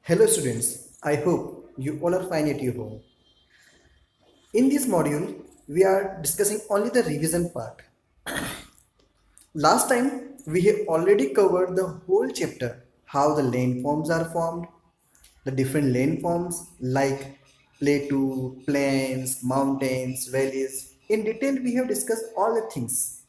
Hello students, I hope you all are fine at your home. In this module, we are discussing only the revision part. Last time, we have already covered the whole chapter, how the landforms are formed, the different landforms like plateau, plains, mountains, valleys. In detail, we have discussed all the things.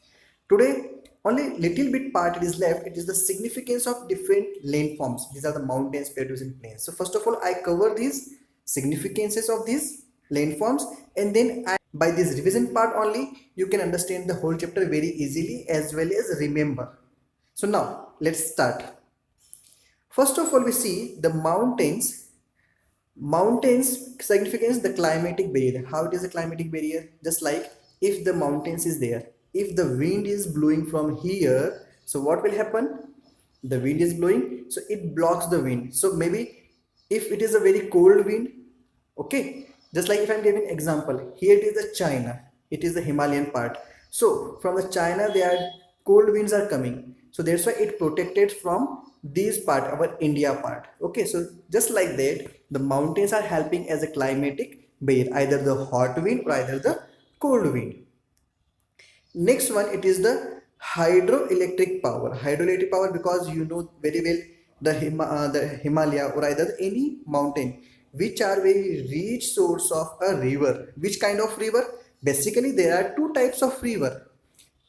Today, only little bit part is left. It is the significance of different landforms. These are the mountains, plateaus, and plains. So first of all, I cover these significances of these landforms, and then by this revision part only, you can understand the whole chapter very easily as well as remember. So now let's start. First of all, we see the mountains. Mountains significance the climatic barrier. How it is a climatic barrier? Just like if the mountains is there, if the wind is blowing from here, so what will happen? The wind is blowing, so it blocks the wind. So maybe if it is a very cold wind, okay, just like if I'm giving example, here it is the China, it is the Himalayan part. So from the China, there are cold winds are coming, so that's why it protected from this part, our India part. Okay, so just like that, the mountains are helping as a climatic barrier, either the hot wind or either the cold wind. Next one, it is the hydroelectric power. Hydroelectric power, because you know very well the Himalaya or either any mountain which are very rich source of a river. Which kind of river? Basically, there are two types of river: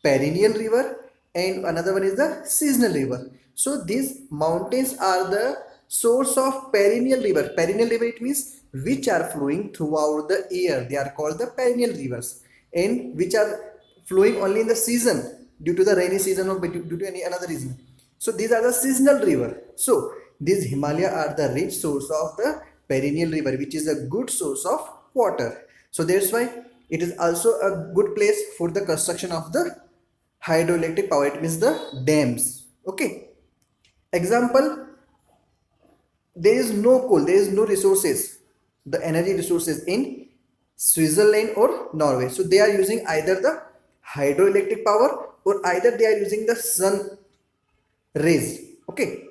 perennial river and another one is the seasonal river. So these mountains are the source of perennial river. Perennial river, it means which are flowing throughout the year. They are called the perennial rivers, and which are flowing only in the season due to the rainy season or due to any another reason. So these are the seasonal river. So these Himalaya are the rich source of the perennial river, which is a good source of water. So that's why it is also a good place for the construction of the hydroelectric power. It means the dams. Okay. Example, there is no coal, there is no resources, the energy resources in Switzerland or Norway. So they are using either the hydroelectric power or either they are using the sun rays. Okay.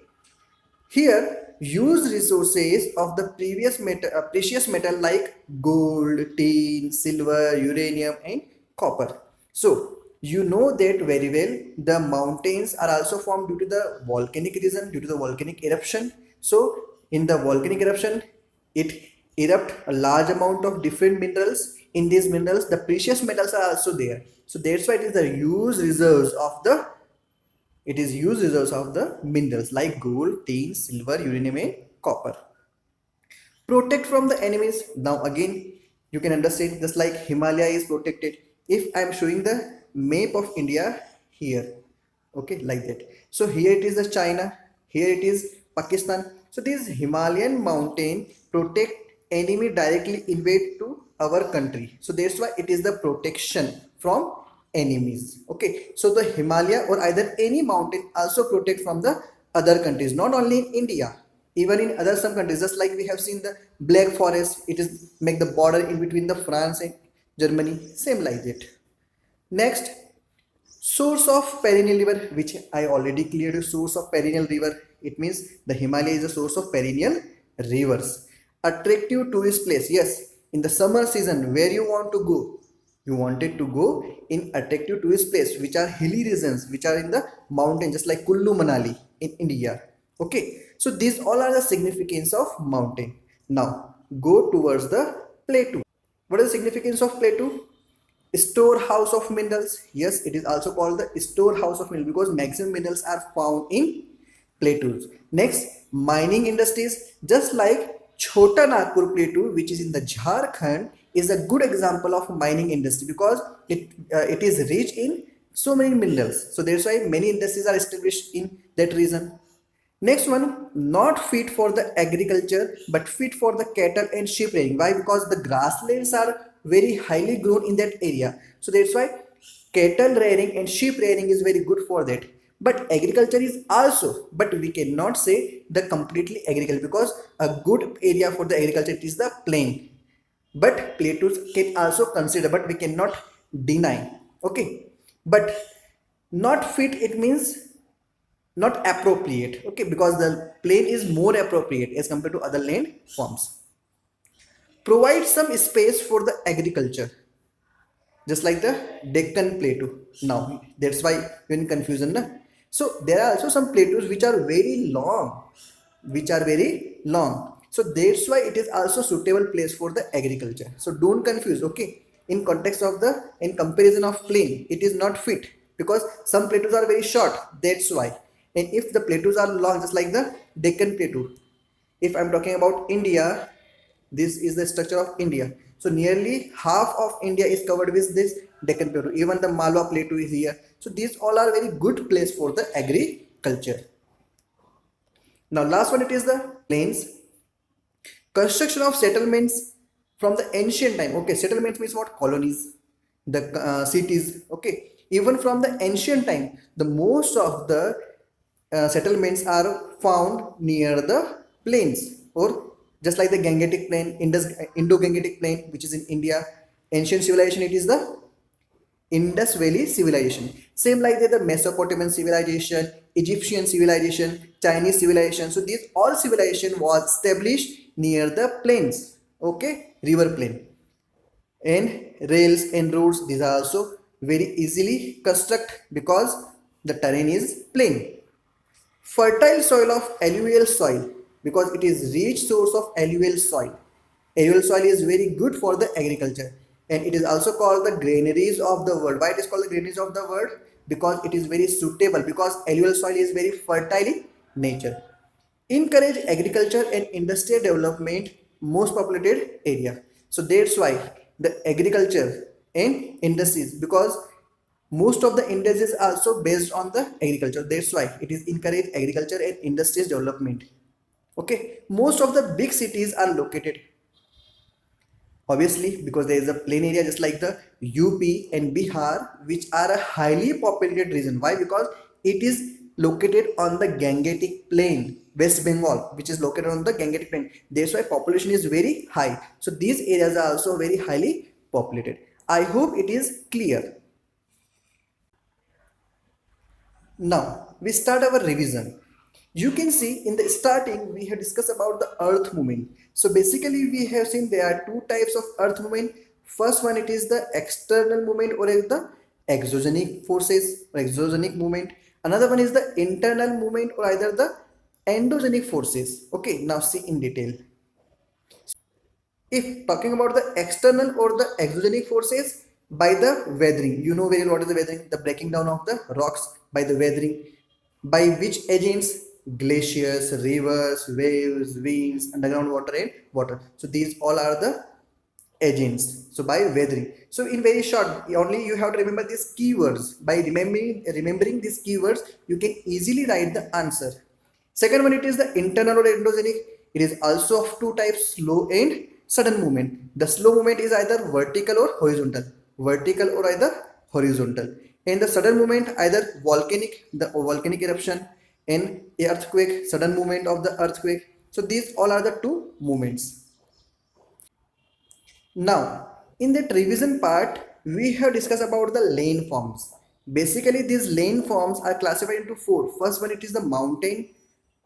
Here, use resources of the precious metal like gold, tin, silver, uranium, and copper. So, you know that very well. The mountains are also formed due to the volcanic reason, due to the volcanic eruption. So, in the volcanic eruption, it erupt a large amount of different minerals. In these minerals, the precious metals are also there. So that's why it is the used reserves of the minerals like gold, tin, silver, uranium, and copper. Protect from the enemies. Now again, you can understand just like Himalaya is protected. If I am showing the map of India here, okay, like that. So here it is the China, here it is Pakistan. So this Himalayan mountain protect enemy directly invade to our country. So that's why it is the protection from enemies. Okay, so the Himalaya or either any mountain also protect from the other countries, not only in India, even in other some countries. Just like we have seen the Black Forest, it is make the border in between the France and Germany, same like that. Next, source of perennial river, which I already cleared. You, source of perennial river, it means the Himalaya is a source of perennial rivers. Attractive tourist place, yes, in the summer season where you want to go, you wanted to go in attractive tourist place which are hilly regions, which are in the mountain, just like Kullu Manali in India. Okay, so these all are the significance of mountain. Now go towards the plateau. What is the significance of plateau? Storehouse of minerals. Yes, it is also called the storehouse of minerals because maximum minerals are found in plateaus. Next, mining industries. Just like Chota Nagpur plateau, which is in the Jharkhand, is a good example of mining industry because it is rich in so many minerals. So that's why many industries are established in that region. Next one, not fit for the agriculture but fit for the cattle and sheep rearing. Why? Because the grasslands are very highly grown in that area. So that's why cattle rearing and sheep rearing is very good for that. But agriculture is also, but we cannot say the completely agriculture because a good area for the agriculture is the plain. But plateaus can also consider, but we cannot deny. Okay, but not fit, it means not appropriate, okay, because the plain is more appropriate as compared to other land forms. Provide some space for the agriculture, just like the Deccan Plateau. Now that's why you're in confusion, na? So there are also some plateaus which are very long, So that's why it is also suitable place for the agriculture. So don't confuse, okay? In context of the in comparison of plain, it is not fit because some plateaus are very short. That's why. And if the plateaus are long, just like the Deccan Plateau, if I'm talking about India, this is the structure of India. So nearly half of India is covered with this Deccan Plateau. Even the Malwa Plateau is here. So these all are very good place for the agriculture. Now last one, it is the plains. Construction of settlements from the ancient time. Okay, settlements means what? Colonies, the cities. Okay, even from the ancient time, the most of the settlements are found near the plains, or just like the Gangetic Plain, Indo-Gangetic Plain, which is in India. Ancient civilization, it is the Indus Valley civilization. Same like that, the Mesopotamian civilization, Egyptian civilization, Chinese civilization. So these all civilization was established near the plains. Okay, river plain. And rails and roads, these are also very easily construct because the terrain is plain. Fertile soil of alluvial soil, because it is rich source of alluvial soil. Alluvial soil is very good for the agriculture, and it is also called the granaries of the world. Why it is called the granaries of the world? Because it is very suitable, because alluvial soil is very fertile in nature. Encourage agriculture and industrial development most populated area. So that's why the agriculture and industries, because most of the industries are also based on the agriculture. That's why it is encourage agriculture and industries development. Okay, most of the big cities are located, obviously, because there is a plain area just like the UP and Bihar, which are a highly populated region. Why? Because it is located on the Gangetic Plain, West Bengal, which is located on the Gangetic Plain. That's why population is very high. So these areas are also very highly populated. I hope it is clear. Now we start our revision. You can see in the starting we have discussed about the earth movement. So basically we have seen there are two types of earth movement. First one, it is the external movement or the exogenic forces or exogenic movement. Another one is the internal movement or either the endogenic forces. Okay, now see in detail. If talking about the external or the exogenic forces, by the weathering, you know very well what is the weathering, the breaking down of the rocks by the weathering, by which agents? Glaciers, rivers, waves, winds, underground water and water. So these all are the agents. So by weathering. So in very short, only you have to remember these keywords. By remembering these keywords, you can easily write the answer. Second one, it is the internal or endogenic. It is also of two types, slow and sudden movement. The slow movement is either vertical or horizontal. Vertical or either horizontal. And the sudden movement either volcanic, the volcanic eruption, and earthquake, sudden movement of the earthquake. So these all are the two movements. Now, in that revision part, we have discussed about the lane forms. Basically, these lane forms are classified into four. First one, it is the mountain,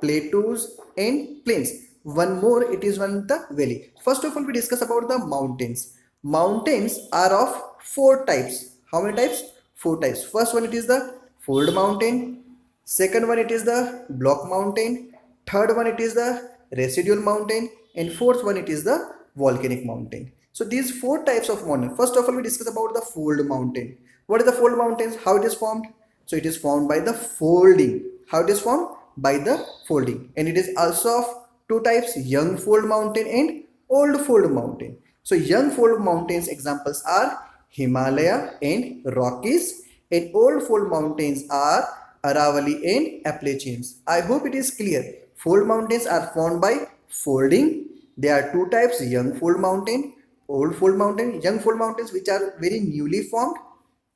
plateaus, and plains. One more, it is one the valley. First of all, we discuss about the mountains. Mountains are of four types. How many types? Four types. First one, it is the fold mountain. Second one, it is the block mountain. Third one, it is the residual mountain. And fourth one, it is the volcanic mountain. So these four types of mountain. First of all, we discuss about the fold mountain. What is the fold mountains? How it is formed? So it is formed by the folding. How it is formed? By the folding. And it is also of two types, young fold mountain and old fold mountain. So young fold mountains examples are Himalaya and Rockies, and old fold mountains are Aravalli and Appalachians. I hope it is clear. Fold mountains are formed by folding. There are two types, young fold mountain, old fold mountain. Young fold mountains which are very newly formed,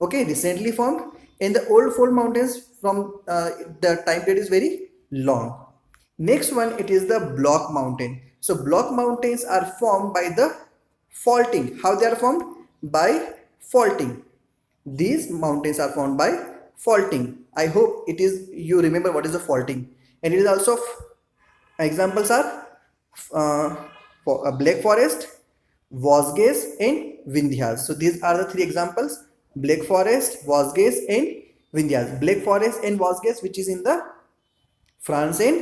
okay, recently formed, and the old fold mountains from the time period is very long. Next one, it is the block mountain. So block mountains are formed by the faulting. How they are formed? By faulting. These mountains are formed by faulting. I hope it is you remember what is the faulting. And it is also examples are uh, for a black forest, Vosges and Vindhyas. So these are the three examples: black forest, Vosges and Vindhyas. Black forest and Vosges, which is in the France and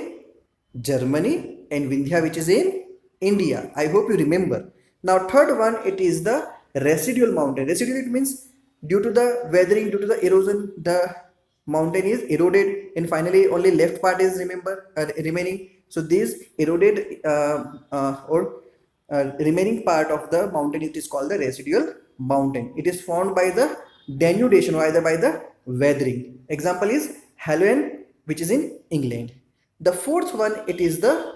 Germany, and Vindhya, which is in India. I hope you remember. Now, third one, it is the residual mountain. Residual, it means due to the weathering, due to the erosion, the mountain is eroded, and finally only left part is remaining. So this eroded or remaining part of the mountain, it is called the residual mountain. It is formed by the denudation or either by the weathering. Example is Halloween, which is in England. The fourth one, it is the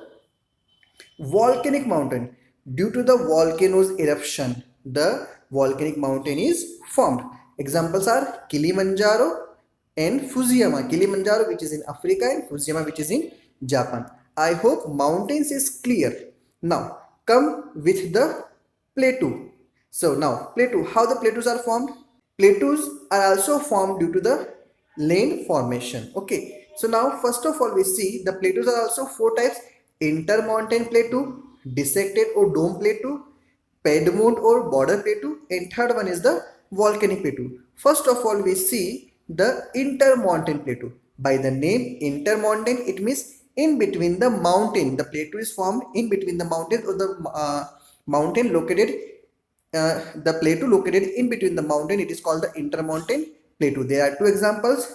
volcanic mountain. Due to the volcano's eruption, the volcanic mountain is formed. Examples are Kilimanjaro and Fujiyama. Kilimanjaro, which is in Africa, and Fujiyama, which is in Japan. I hope mountains is clear. Now come with the plateau. So now plateau, how the plateaus are formed? Plateaus are also formed due to the land formation. Okay, so now first of all we see the plateaus are also four types: intermountain plateau, dissected or dome plateau, Piedmont or border plateau, and third one is the volcanic plateau. First of all we see the intermountain plateau. By the name intermountain, it means in between the mountain. The plateau is formed in between the mountains, or the mountain located the plateau located in between the mountain. It is called the intermountain plateau. There are two examples: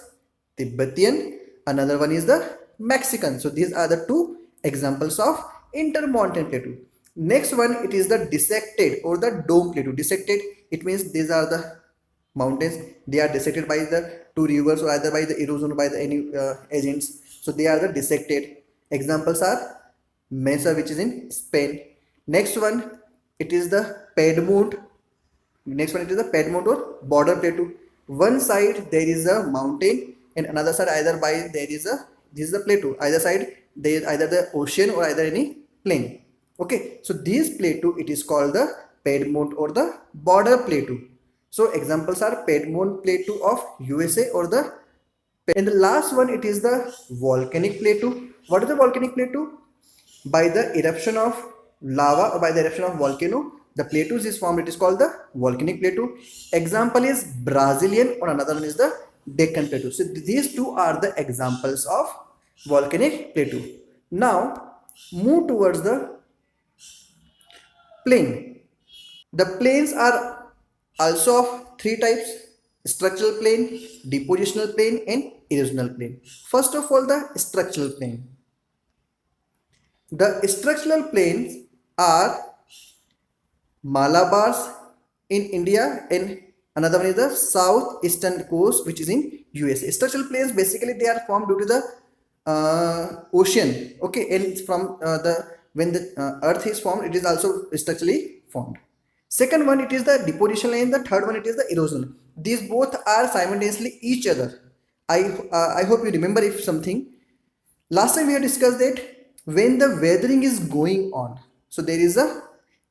Tibetan, another one is the Mexican. So these are the two examples of intermountain plateau. Next one, it is the dissected or the dome plateau. Dissected, it means these are the mountains, they are dissected by the two rivers or either by the erosion or by the any agents. So they are the dissected. Examples are Mesa, which is in Spain. Next one, it is the Piedmont. Next one, it is the Piedmont or border plateau. One side there is a mountain, and another side either by there is a, this is the plateau. Either side there is either the ocean or either any plain. Okay, so this plateau, it is called the Piedmont or the border plateau. So examples are Piedmont plateau of USA or the, and the last one, it is the volcanic plateau. What is the volcanic plateau? By the eruption of lava or by the eruption of volcano, the plateaus is formed. It is called the volcanic plateau. Example is Brazilian, or another one is the Deccan plateau. So these two are the examples of volcanic plateau. Now move towards the plain. The plains are also of three types: structural plain, depositional plain, and erosional plain. First of all, the structural plain. The structural plains are Malabars in India, and another one is the southeastern coast, which is in USA. Structural plains, basically they are formed due to the ocean. Okay, and from the when the earth is formed, it is also structurally formed. Second one, it is the deposition, and the third one, it is the erosion. These both are simultaneously each other. I hope you remember if something. Last time we have discussed that when the weathering is going on, so there is a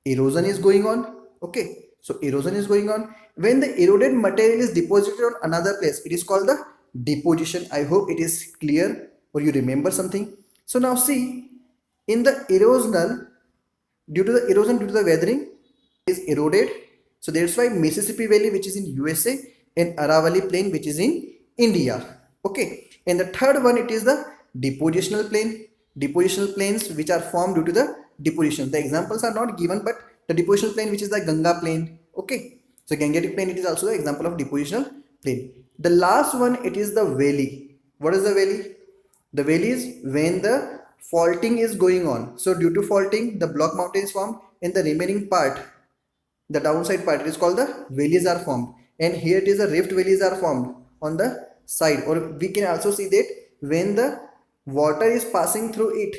erosion is going on. Okay, so erosion is going on. When the eroded material is deposited on another place, it is called the deposition. I hope it is clear or you remember something. So now see, in the erosional, due to the erosion, due to the weathering, is eroded. So that's why Mississippi Valley, which is in USA, and Aravalli Plain, which is in India. Okay, and the third one, it is the depositional plain. Depositional plains which are formed due to the deposition. The examples are not given, but the depositional plain, which is the Ganga plain. Okay, so Gangetic plain, it is also the example of depositional plain. The last one, it is the valley. What is the valley? The valley is when the faulting is going on. So due to faulting, the block mountain is formed, and the remaining part, the downside part, it is called the valleys are formed. And here it is the rift valleys are formed on the side, or we can also see that when the water is passing through it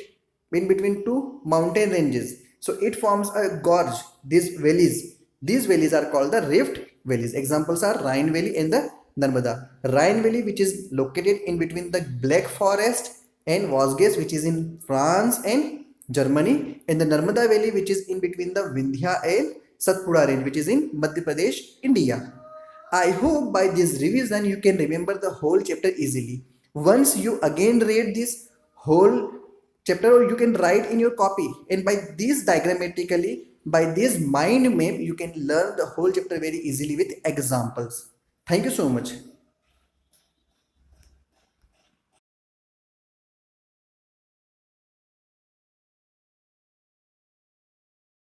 in between two mountain ranges, so it forms a gorge. These valleys are called the rift valleys. Examples are Rhine Valley and the Narmada. Rhine Valley, which is located in between the Black Forest and Vosges, which is in France and Germany, and the Narmada Valley, which is in between the Vindhya and Satpura range, which is in Madhya Pradesh, India. I hope by this revision you can remember the whole chapter easily. Once you again read this whole chapter, you can write in your copy, and by this diagrammatically, by this mind map, you can learn the whole chapter very easily with examples. Thank you so much.